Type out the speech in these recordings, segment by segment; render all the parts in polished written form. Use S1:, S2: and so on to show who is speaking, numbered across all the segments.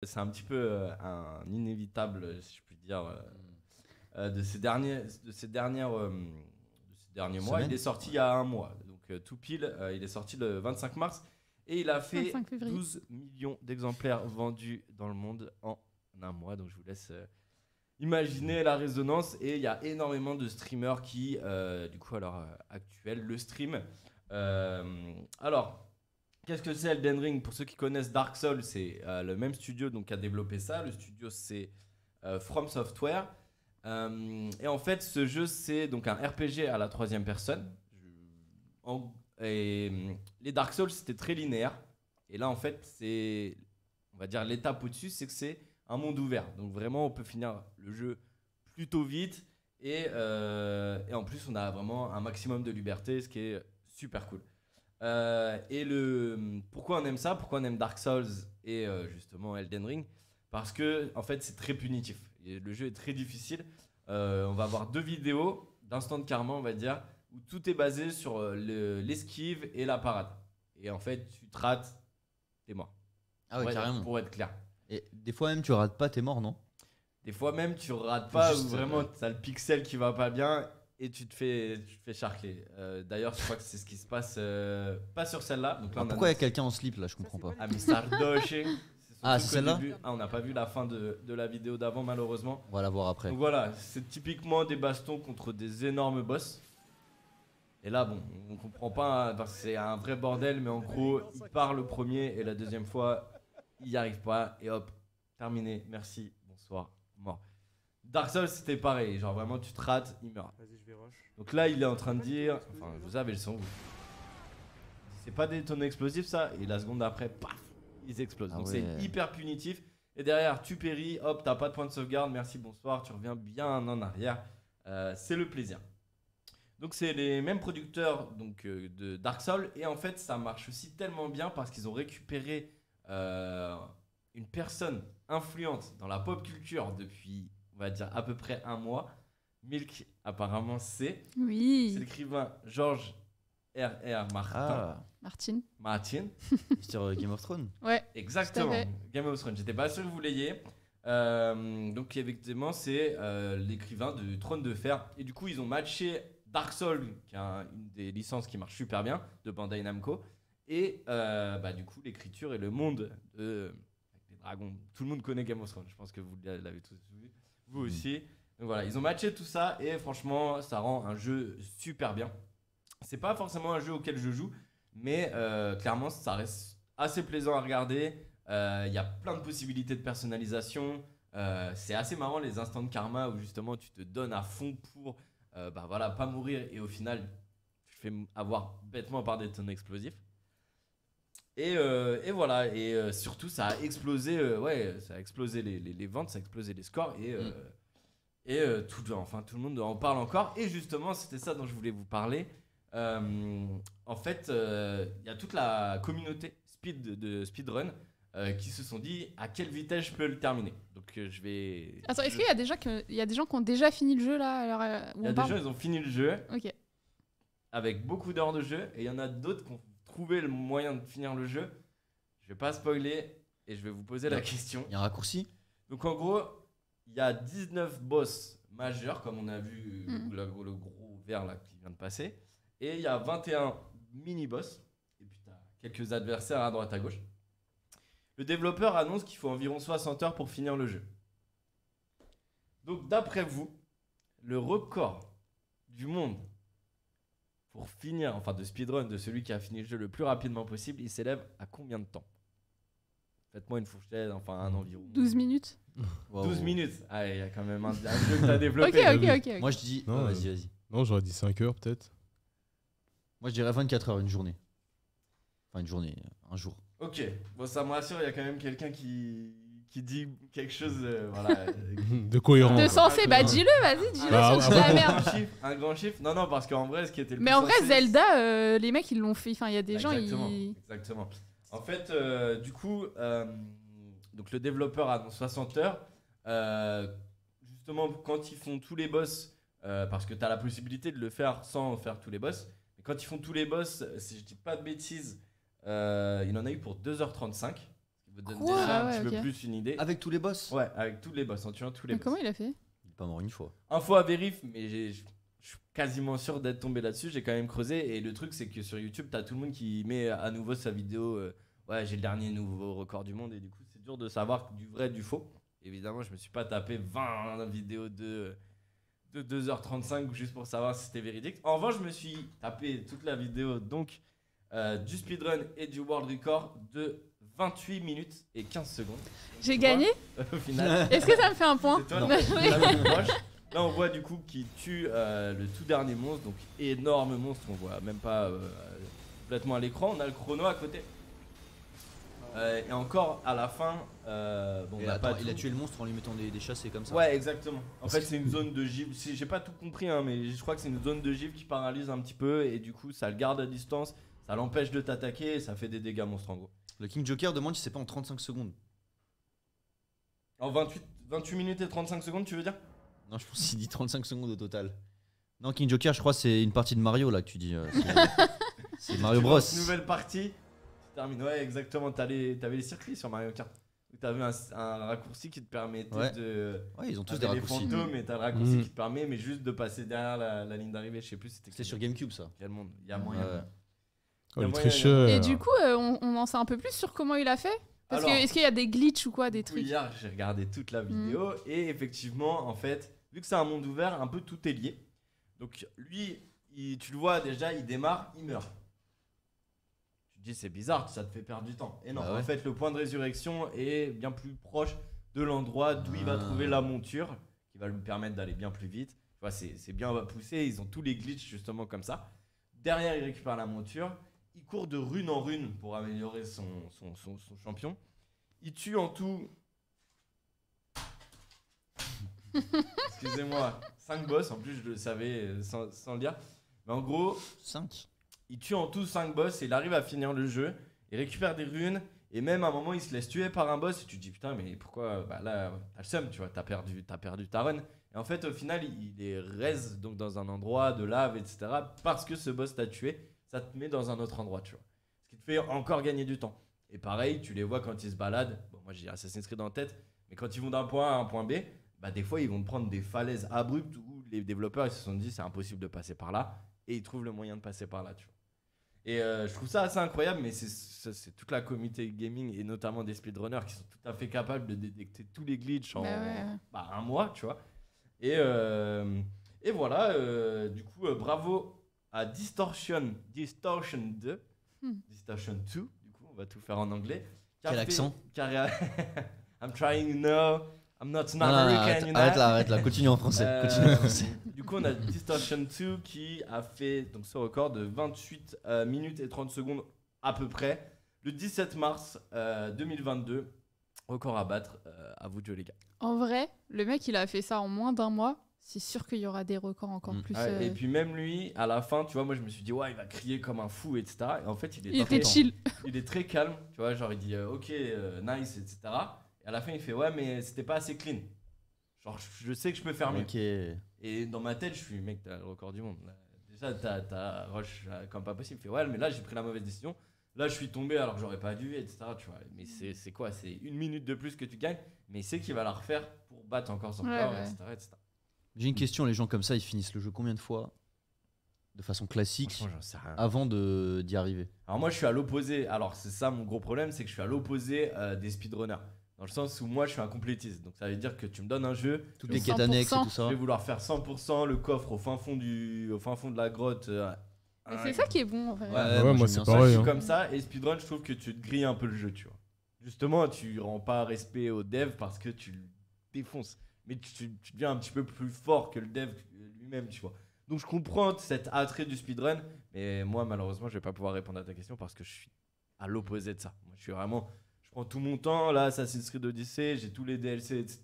S1: C'est un petit peu un inévitable, si je puis dire, de ces derniers mois. Il est sorti il y a un mois, donc tout pile. Il est sorti le 25 mars et il a fait 12 millions d'exemplaires vendus dans le monde en un mois. Donc je vous laisse imaginer la résonance. Et il y a énormément de streamers qui, du coup, à l'heure actuelle, le stream. Alors, qu'est-ce que c'est Elden Ring? Pour ceux qui connaissent Dark Souls, c'est le même studio donc, qui a développé ça. Le studio, c'est From Software. Et en fait, ce jeu, c'est donc un RPG à la troisième personne. Les Dark Souls, c'était très linéaire. Et là, en fait, c'est, on va dire, l'étape au-dessus, c'est que c'est un monde ouvert. Donc vraiment, on peut finir le jeu plutôt vite. Et en plus, on a vraiment un maximum de liberté, ce qui est super cool. Pourquoi on aime ça? Pourquoi on aime Dark Souls et justement Elden Ring? Parce que en fait c'est très punitif. Et le jeu est très difficile. On va avoir 2 vidéos d'instant de karma, on va dire, où tout est basé sur l'esquive et la parade. Et en fait, tu te rates, t'es mort.
S2: Ah ouais, carrément.
S1: Pour être clair.
S2: Et des fois même tu rates pas, t'es mort, non?
S1: Des fois même tu rates pas, ou vraiment t'as le pixel qui va pas bien. Et tu te fais charcler. D'ailleurs, je crois que c'est ce qui se passe pas sur celle-là. Donc là,
S2: pourquoi il y a quelqu'un en slip là? Je comprends pas.
S1: Ah, mais Sardoche.
S2: Ah, c'est celle-là?
S1: On n'a pas vu la fin de la vidéo d'avant, malheureusement.
S2: On va la voir après.
S1: Donc voilà, c'est typiquement des bastons contre des énormes boss. Et là, bon, on comprend pas, parce que c'est un vrai bordel, mais en gros, il part le premier et la deuxième fois, il n'y arrive pas. Et hop, terminé. Merci, bonsoir, mort. Dark Souls, c'était pareil. Genre vraiment, tu te rates, il meurt.
S3: Vas-y, je vais rush.
S1: Donc là, il est en train de dire, enfin, vous avez le son. C'est pas des tonneaux explosifs, ça. Et la seconde après, paf, ils explosent. Donc c'est hyper punitif. Et derrière, tu péris, hop, t'as pas de point de sauvegarde. Merci, bonsoir. Tu reviens bien en arrière. C'est le plaisir. Donc c'est les mêmes producteurs donc, de Dark Souls. Et en fait, ça marche aussi tellement bien parce qu'ils ont récupéré une personne influente dans la pop culture depuis, on va dire, à peu près un mois. Milk, apparemment, c'est l'écrivain George R.R. Martin. Martin.
S2: Sur Game of Thrones.
S4: Ouais.
S1: Exactement. Game of Thrones. J'étais pas sûr que vous l'ayez. Donc, effectivement, c'est l'écrivain de Trône de Fer. Et du coup, ils ont matché Dark Souls, qui est une des licences qui marche super bien, de Bandai Namco. Et du coup, l'écriture et le monde avec les dragons. Tout le monde connaît Game of Thrones. Je pense que vous l'avez tous vu. Vous aussi. Donc voilà, ils ont matché tout ça et franchement, ça rend un jeu super bien. C'est pas forcément un jeu auquel je joue, mais clairement, ça reste assez plaisant à regarder. Il y a plein de possibilités de personnalisation. C'est assez marrant les instants de karma où justement tu te donnes à fond pour pas mourir et au final, tu te fais avoir bêtement par des tonnes explosifs. Et voilà, et surtout ça a explosé, ça a explosé les ventes, ça a explosé les scores tout le monde en parle encore. Et justement, c'était ça dont je voulais vous parler. En fait, il y a toute la communauté de speedrun qui se sont dit à quelle vitesse je peux le terminer. Donc je vais.
S4: Attends, est-ce qu'il y a des gens qui ont déjà fini le jeu là?
S1: Il y a des gens, ils ont fini le jeu.
S4: Ok.
S1: Avec beaucoup d'heures de jeu, et il y en a d'autres qui ont trouvé le moyen de finir le jeu. Je vais pas spoiler et je vais vous poser la question.
S2: Il y a un raccourci.
S1: Donc en gros, il y a 19 boss majeurs, comme on a vu le gros vert là qui vient de passer. Et il y a 21 mini-boss. Et puis tu as quelques adversaires à droite à gauche. Le développeur annonce qu'il faut environ 60 heures pour finir le jeu. Donc d'après vous, le record du monde pour finir, enfin de speedrun, de celui qui a fini le jeu le plus rapidement possible, il s'élève à combien de temps? Faites-moi une fourchette, enfin un environ.
S4: 12 minutes.
S1: 12 minutes. Ah, il y a quand même un jeu que tu as développé.
S4: Ok.
S2: Moi je dis.
S3: Non,
S2: vas-y.
S3: Non, j'aurais dit 5 heures peut-être.
S2: Moi je dirais 24 heures, une journée. Enfin, une journée, un jour.
S1: Ok, bon, ça me rassure, il y a quand même quelqu'un qui dit quelque chose voilà,
S3: de cohérent.
S4: De sensé, bah dis-le, vas-y, dis-le
S3: Ah,
S4: sur la merde.
S1: Un grand chiffre. Non, parce qu'en vrai, ce qui était le
S4: Mais
S1: plus
S4: en vrai,
S1: sensé,
S4: Zelda, les mecs, ils l'ont fait. Enfin, il y a des gens,
S1: Exactement. En fait, du coup, donc le développeur annonce 60 heures. Justement, quand ils font tous les boss, parce que tu as la possibilité de le faire sans faire tous les boss. Mais quand ils font tous les boss, si je dis pas de bêtises, il en a eu pour 2h35. Ce qui vous donne
S4: Quoi
S1: déjà
S4: Ah
S1: un
S4: ouais,
S1: petit peu
S4: ok.
S1: plus une idée.
S2: Avec tous les boss.
S1: Ouais, avec tous les boss, en tuant tous les
S4: Mais
S1: boss.
S4: comment il a fait?
S2: Il est pas mort une fois.
S1: Info à vérif, mais je suis quasiment sûr d'être tombé là-dessus. J'ai quand même creusé. Et le truc, c'est que sur YouTube, t'as tout le monde qui met à nouveau sa vidéo. Ouais, j'ai le dernier nouveau record du monde. Et du coup, c'est dur de savoir du vrai du faux. Évidemment, je me suis pas tapé 20 vidéos de 2h35 juste pour savoir si c'était véridique. En revanche, je me suis tapé toute la vidéo donc du speedrun et du world record de 28 minutes et 15 secondes.
S4: J'ai
S1: Tu
S4: gagné?
S1: vois, au final.
S4: Est-ce que ça me fait un point?
S1: C'est toi
S2: Non.
S1: la plus proche. Là, on voit du coup qui tue le tout dernier monstre, donc énorme monstre, on voit même pas complètement à l'écran. On a le chrono à côté. Et encore à la fin, bon, on
S2: Et
S1: n'a
S2: attends,
S1: pas
S2: il a
S1: tout.
S2: tué le monstre en lui mettant des chassés comme ça.
S1: Ouais, exactement. En fait, c'est une zone de givre. J'ai pas tout compris, hein, mais je crois que c'est une zone de givre qui paralyse un petit peu et du coup, ça le garde à distance, ça l'empêche de t'attaquer et ça fait des dégâts monstres en gros.
S2: Le King Joker demande si c'est pas en 35 secondes.
S1: En 28 minutes et 35 secondes, tu veux dire?
S2: Non, je pense qu'il dit 35 secondes au total. Non, King Joker, je crois c'est une partie de Mario là que tu dis. C'est Mario Bros.
S1: Nouvelle partie. Tu termines, ouais, exactement. T'avais les circuits sur Mario Kart. Où t'avais un raccourci qui te permettait
S2: Ouais.
S1: de.
S2: Ouais, ils ont tous des
S1: T'avais les
S2: raccourcis.
S1: fantômes et t'as le raccourci
S3: Mhm.
S1: qui te permet, mais juste de passer derrière la ligne d'arrivée. Je sais plus, c'était
S2: C'est sur GameCube ça.
S1: quel monde. Il y a moyen.
S2: Ouais.
S3: Oh,
S1: Y a
S3: les
S1: moyen,
S3: tricheurs.
S4: Et du coup, on en sait un peu plus sur comment il a fait? Parce que
S1: Alors,
S4: est-ce qu'il y a des glitches ou quoi, des
S1: du coup,
S4: trucs?
S1: hier, j'ai regardé toute la vidéo et effectivement, en fait, vu que c'est un monde ouvert, un peu tout est lié. Donc lui, tu le vois déjà, il démarre, il meurt. Tu te dis c'est bizarre, ça te fait perdre du temps. Et non,
S2: Bah ouais.
S1: en fait, le point de résurrection est bien plus proche de l'endroit d'où il va trouver la monture qui va lui permettre d'aller bien plus vite. Tu vois, c'est bien poussé, ils ont tous les glitches justement comme ça. Derrière, il récupère la monture. Il court de rune en rune pour améliorer son champion. Il tue en tout. Excusez-moi, 5 boss. En plus, je le savais sans le dire. Mais en gros,
S2: 5.
S1: il tue en tout 5 boss et il arrive à finir le jeu. Il récupère des runes. Et même à un moment, il se laisse tuer par un boss. Et tu te dis, putain, mais pourquoi? Bah là, t'as le seum, tu vois, t'as perdu ta run. Et en fait, au final, il est raise donc dans un endroit de lave, etc. Parce que ce boss t'a tué, ça te met dans un autre endroit, tu vois. Ce qui te fait encore gagner du temps. Et pareil, tu les vois quand ils se baladent. Bon, moi j'ai Assassin's Creed en tête, mais quand ils vont d'un point A à un point B, bah des fois ils vont te prendre des falaises abruptes où les développeurs ils se sont dit c'est impossible de passer par là et ils trouvent le moyen de passer par là, tu vois. Et je trouve ça assez incroyable, mais c'est toute la communauté gaming et notamment des speedrunners qui sont tout à fait capables de détecter tous les glitches en
S4: Bah ouais.
S1: un mois, tu vois. Et voilà, du coup, bravo à Distortion 2. Distortion 2, du coup, on va tout faire en anglais.
S2: Quel accent?
S1: I'm trying, no, I'm not an
S2: Arrête,
S1: American, you know.
S2: arrête là, continue en français. Continue en français.
S1: Du coup, on a Distortion 2 qui a fait donc, ce record de 28 minutes et 30 secondes à peu près le 17 mars 2022. Record à battre, à vous de jouer les gars.
S4: En vrai, le mec, il a fait ça en moins d'un mois. C'est sûr qu'il y aura des records encore plus.
S1: Ouais, et puis même lui, à la fin, tu vois, moi je me suis dit, ouais, il va crier comme un fou, etc. Et en fait,
S4: il était chill.
S1: Il est très calme, tu vois, genre il dit, ok, nice, etc. Et à la fin, il fait, ouais, mais c'était pas assez clean. Genre, je sais que je peux faire mieux.
S2: Ok.
S1: Et dans ma tête, je suis, mec, t'as le record du monde. Là, déjà, t'as rush comme pas possible. Il fait, ouais, mais là, j'ai pris la mauvaise décision. Là, je suis tombé alors que j'aurais pas dû, etc. Tu vois. Mais c'est quoi? C'est une minute de plus que tu gagnes, mais il sait qu'il va la refaire pour battre encore son
S4: Ouais,
S1: corps,
S4: ouais.
S1: etc., etc.
S2: J'ai une question, les gens comme ça, ils finissent le jeu combien de fois de façon classique
S1: Franchement, j'en sais rien.
S2: avant d'y arriver?
S1: Alors moi je suis à l'opposé, alors c'est ça mon gros problème, c'est que je suis à l'opposé des speedrunners. Dans le sens où moi je suis un complétiste, donc ça veut dire que tu me donnes un jeu,
S2: Toutes
S1: je
S2: les
S1: vais-
S2: quêtes annexes et
S4: 100%.
S2: tout
S1: je
S2: ça.
S1: vais vouloir faire 100%, le coffre au fin fond de la grotte.
S4: Mais c'est ça qui est bon en vrai.
S3: Ouais, moi,
S2: j'aime
S3: c'est
S2: bien
S1: Moi,
S2: ça.
S3: pareil.
S1: je suis
S3: hein.
S1: comme ça, et speedrun je trouve que tu te grilles un peu le jeu, tu vois. Justement tu rends pas respect au dev parce que tu le défonces, mais tu deviens un petit peu plus fort que le dev lui-même, tu vois. Donc je comprends cet attrait du speedrun, mais moi malheureusement je vais pas pouvoir répondre à ta question parce que je suis à l'opposé de ça. Moi je suis vraiment, je prends tout mon temps, là Assassin's Creed Odyssey, j'ai tous les DLC, etc.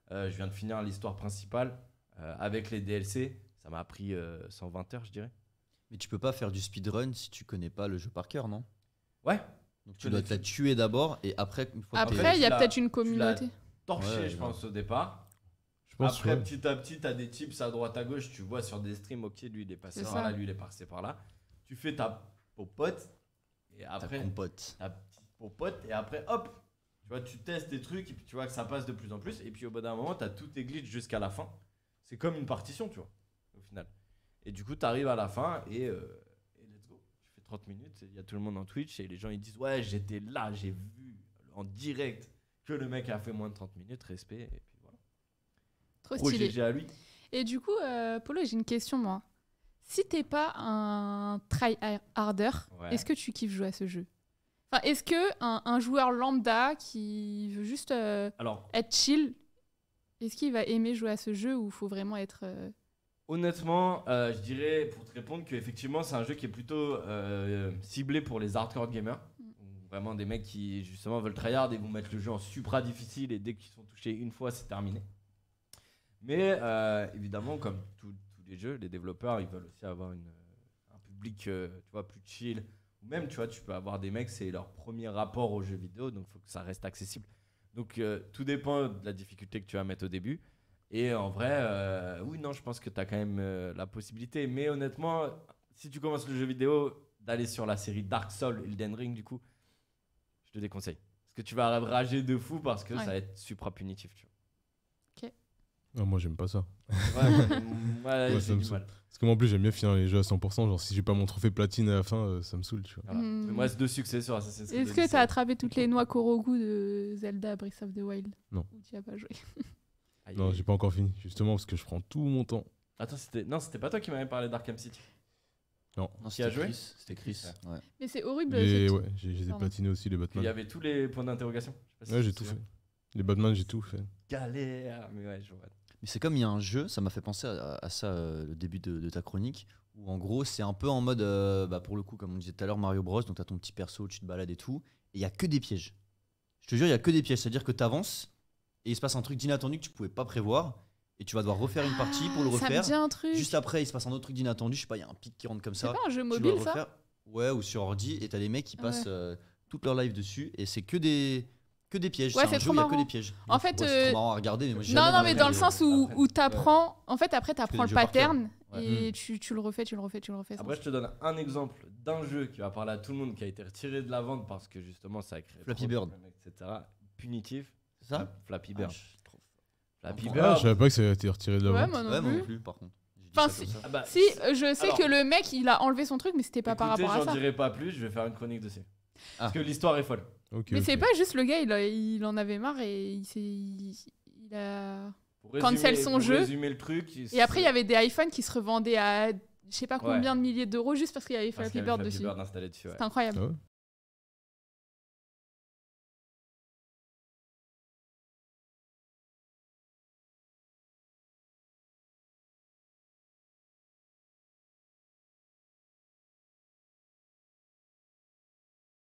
S1: Je viens de finir l'histoire principale avec les DLC, ça m'a pris 120 heures je dirais.
S2: Mais tu peux pas faire du speedrun si tu connais pas le jeu par cœur, non?
S1: Ouais,
S2: Donc tu dois te la tuer d'abord et après, une fois que t'es-
S4: Après, il y a
S1: tu l'as-
S4: peut-être une
S1: tu l'as
S4: communauté.
S1: torché
S2: Ouais,
S1: je
S2: ouais.
S1: pense au départ.
S3: Je pense
S1: Après,
S3: ouais.
S1: petit à petit, tu as des tips à droite à gauche. Tu vois sur des streams, ok, lui il est passé
S4: C'est
S1: par
S4: ça.
S1: là, lui il est passé par là. Tu fais ta popote et
S2: ta
S1: après
S2: compote.
S1: ta petite popote et après hop, Tu vois, tu testes des trucs et puis tu vois que ça passe de plus en plus. Et puis au bout d'un moment, tu as tous tes glitches jusqu'à la fin. C'est comme une partition, tu vois, au final. Et du coup, tu arrives à la fin et let's go. Tu fais 30 minutes, il y a tout le monde en Twitch et les gens ils disent ouais, j'étais là, j'ai vu en direct que le mec a fait moins de 30 minutes, respect. Et puis voilà.
S4: Trop
S1: Gros
S4: stylé.
S1: GG à lui.
S4: Et du coup, Polo, j'ai une question, moi. Si t'es pas un try-harder,
S1: Ouais.
S4: est-ce que tu kiffes jouer à ce jeu? Enfin, est-ce que un joueur lambda qui veut juste
S1: Alors,
S4: être chill, est-ce qu'il va aimer jouer à ce jeu ou faut vraiment être...
S1: honnêtement, je dirais pour te répondre qu'effectivement, c'est un jeu qui est plutôt ciblé pour les hardcore gamers. Vraiment des mecs qui justement veulent tryhard et vont mettre le jeu en supra difficile et dès qu'ils sont touchés une fois, c'est terminé. Mais évidemment, comme tous les jeux, les développeurs, ils veulent aussi avoir un public tu vois, plus chill. Ou même, tu vois, tu peux avoir des mecs, c'est leur premier rapport aux jeux vidéo, donc il faut que ça reste accessible. Donc tout dépend de la difficulté que tu vas mettre au début. Et en vrai, oui, non, je pense que tu as quand même la possibilité. Mais honnêtement, si tu commences le jeu vidéo, d'aller sur la série Dark Souls, Elden Ring, du coup, je te déconseille. Parce que tu vas rager de fou parce que
S4: Ouais.
S1: ça va être supra punitif, tu
S3: Ah, moi, j'aime pas ça.
S1: vois. Ouais,
S3: Ouais,
S1: j'ai
S3: ça me
S1: du
S3: saoule.
S1: mal.
S3: Parce que moi, en plus, j'aime bien finir les jeux à 100%. Genre, si j'ai pas mon trophée platine à la fin, ça me saoule, tu vois.
S1: Voilà.
S4: Hmm.
S1: Mais moi, c'est 2 succès sur Assassin's Creed
S4: Est-ce que
S1: Odyssey.
S4: t'as attrapé toutes les noix Korogu de Zelda Breath of the Wild?
S3: Non.
S4: Ou tu as pas joué?
S1: Aïe,
S3: Non,
S1: aïe.
S3: j'ai pas encore fini. Justement, parce que je prends tout mon temps.
S1: Attends, c'était pas toi qui m'avais parlé d'Arkham City.
S2: Non,
S1: Qui a
S2: c'était
S1: joué
S2: Chris. C'était Chris. Ouais.
S4: Mais c'est horrible.
S3: Et
S4: ce-
S3: ouais, j'ai
S4: Pardon.
S3: platiné aussi les
S1: Il y
S3: Batman.
S1: avait tous les points d'interrogation. Je sais pas si
S3: Ouais,
S1: tu
S3: j'ai
S1: te
S3: tout
S1: souviens.
S3: fait. Les Batman, j'ai tout fait.
S1: Galère. Mais ouais, je vois.
S2: Mais c'est comme il y a un jeu, ça m'a fait penser à ça le début de ta chronique, où en gros c'est un peu en mode, bah, pour le coup, comme on disait tout à l'heure, Mario Bros, donc t'as ton petit perso, tu te balades et tout, et il y a que des pièges. Je te jure, il y a que des pièges, c'est-à-dire que t'avances, et il se passe un truc d'inattendu que tu pouvais pas prévoir, et tu vas devoir refaire une partie pour le
S4: Ah, Ça me
S2: refaire.
S4: dit un truc.
S2: Juste après, il se passe un autre truc d'inattendu, je sais pas, il y a un pic qui rentre comme
S4: C'est
S2: ça.
S4: pas un jeu
S2: Tu dois
S4: mobile,
S2: le
S4: ça?
S2: refaire. Ouais, ou sur ordi, et t'as des mecs qui
S4: Ah
S2: passent
S4: ouais.
S2: toute leur live dessus, et c'est que des pièges.
S4: Ouais,
S2: c'est
S4: c'est
S2: un jeu
S4: trop
S2: où il y a que
S4: marrant.
S2: des pièges.
S4: En fait,
S2: Ouais, c'est trop marrant à regarder, mais moi, j'ai
S4: Non,
S2: jamais
S4: non,
S2: dans
S4: mais
S2: ma
S4: dans le
S2: vie,
S4: sens
S1: Après,
S4: où t'apprends. En fait, après, t'apprends
S2: des
S4: le
S2: jeux par cœur.
S4: pattern
S2: Ouais.
S4: et tu le refais, tu le refais, tu le refais.
S1: Après, je te donne un exemple d'un jeu qui va parler à tout le monde, qui a été retiré de la vente parce que justement ça a créé
S2: Flappy
S1: trop de
S2: Bird.
S1: problèmes, etc. Punitif.
S2: C'est ça
S1: Flappy
S2: Ah,
S1: Bird.
S2: je suis trop-
S1: Flappy
S3: Ah,
S1: Bird.
S3: je savais pas que ça avait été retiré de la
S4: Ouais,
S3: vente.
S4: moi non
S2: Ouais, moi
S4: plus.
S2: non plus, par contre. J'ai dit
S4: Enfin,
S2: ça comme ça.
S1: Ah bah,
S4: Si, je sais
S1: Alors-
S4: que le mec, il a enlevé son truc, mais c'était pas par
S1: écoutez,
S4: rapport à
S1: j'en
S4: ça.
S1: dirai pas plus, je vais faire une chronique dessus.
S2: Ah.
S1: Parce que l'histoire est folle.
S3: Ok,
S4: Mais
S3: ok.
S4: c'est pas juste le gars, il en avait marre et il a.
S1: Pour
S4: Cancel son jeu.
S1: résumer le truc.
S4: Et après, il y avait des iPhones qui se revendaient à je sais pas
S1: Ouais.
S4: combien de milliers d'euros juste parce qu'il y avait
S1: parce
S4: Flappy
S1: qu'il y avait
S4: Bird
S1: Flappy
S4: dessus.
S1: Bird installé dessus. Ouais.
S4: C'est incroyable.
S3: Ah ouais